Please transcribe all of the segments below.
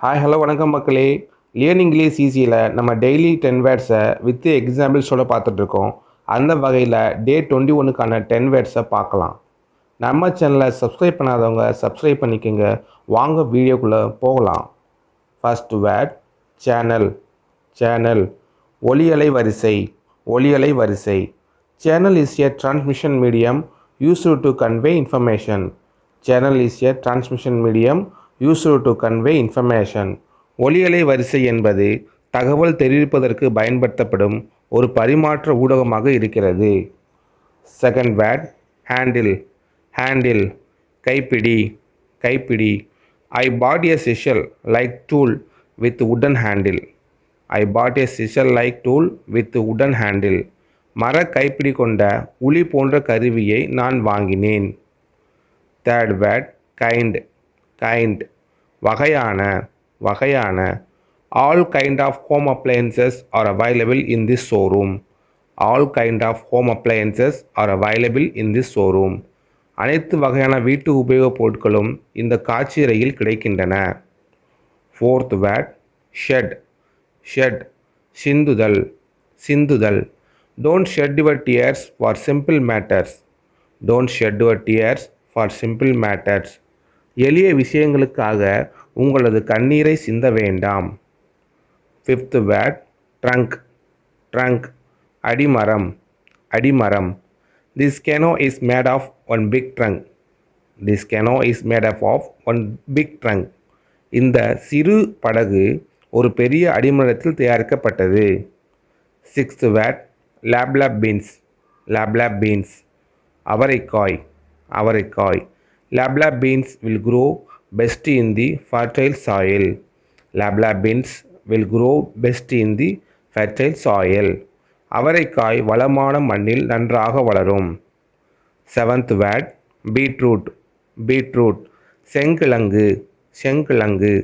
Hi hello வணக்கம் மக்களே. Learn English ஈஸியில் நம்ம டெய்லி 10 வேர்ட்ஸை வித் எக்ஸாம்பிள்ஸோட பார்த்துட்ருக்கோம். அந்த வகையில் டே 21க்கான 10 வேர்ட்ஸை பார்க்கலாம். நம்ம சேனலை சப்ஸ்கிரைப் பண்ணாதவங்க சப்ஸ்கிரைப் பண்ணிக்கோங்க. வாங்க வீடியோக்குள்ளே போகலாம். First word channel. சேனல் ஒலியலை வரிசை. ஒலியலை வரிசை. Channel is a transmission medium used to convey information. Channel is a transmission medium used to convey information. ஒலியலை வரிசை என்பது தகவல் தெரிவிப்பதற்கு பயன்படுத்தப்படும் ஒரு பரிமாற்ற ஊடகமாக இருக்கிறது. Second word handle. ஹேண்டில் கைப்பிடி. கைப்பிடி. I bought a scissor like tool with wooden handle. I bought a scissor like tool with wooden handle. மர கைப்பிடி கொண்ட உளி போன்ற கருவியை நான் வாங்கினேன். Third word kind. கைண்ட் வகையான. வகையான. All kind of home appliances are available in this showroom. All kind of home appliances are available in this showroom. அனைத்து வகையான வீட்டு உபயோகப் பொருட்களும் இந்த காட்சியறையில் கிடைக்கின்றன. Fourth word shed. ஷெட் சிந்துதல். சிந்துதல். Don't shed your tears for simple matters. Don't shed your tears for simple matters. எளிய விஷயங்களுக்காக உங்களது கண்ணீரை சிந்த வேண்டாம். Fifth word trunk. ட்ரங்க் அடிமரம். அடிமரம். This canoe is made of one big trunk. This canoe is made up of one big trunk. இந்த சிறு படகு ஒரு பெரிய அடிமரத்தில் தயாரிக்கப்பட்டது. Sixth word lablab beans. Lablab beans அவரைக்காய். அவரைக்காய். Lablab beans will grow best in the fertile soil. Lablab beans will grow best in the fertile soil. அவரைக்காய் வளமான மண்ணில் நன்றாக வளரும். Seventh word beetroot. பீட்ரூட் செங்கிழங்கு. செங்கிழங்கு.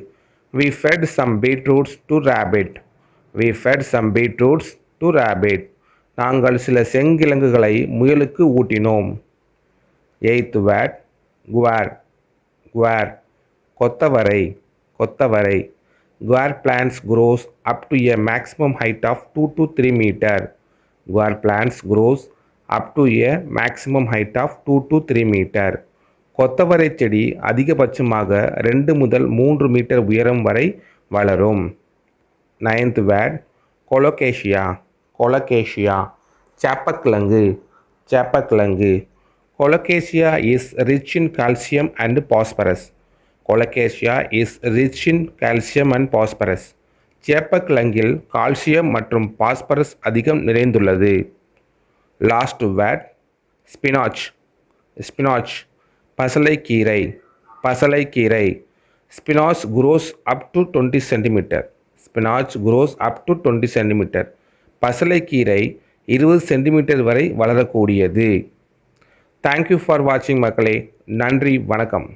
We fed some beetroots to rabbit. We fed some beetroots to rabbit. நாங்கள் சில செங்கிழங்குகளை முயலுக்கு ஊட்டினோம். Eighth word guar. குவார் கொத்தவரை. கொத்தவரை. Guar plants grows up to a maximum height of 2 to 3 meter. Guar plants grows up to a maximum height of 2 to 3 meter. கொத்தவரை செடி அதிகபட்சமாக 2 முதல் 3 மீட்டர் உயரம் வரை வளரும். Ninth word colocasia. கொலோகேஷியா சேப்பக்கிழங்கு. சேப்பக்கிழங்கு. Colocasia is rich in calcium and phosphorus. Colocasia is rich in calcium and phosphorus. சேப்பக்கிழங்கில் கால்சியம் மற்றும் பாஸ்பரஸ் அதிகம் நிறைந்துள்ளது. Last word spinach. ஸ்பினாச் பசலைக்கீரை. பசலைக்கீரை. Spinach grows up to 20 centimeter. Spinach grows up to 20 centimeter. பசலைக்கீரை 20 centimetre வரை வளரக்கூடியது. Thank you for வாட்சிங் மக்களே. நன்றி வணக்கம்.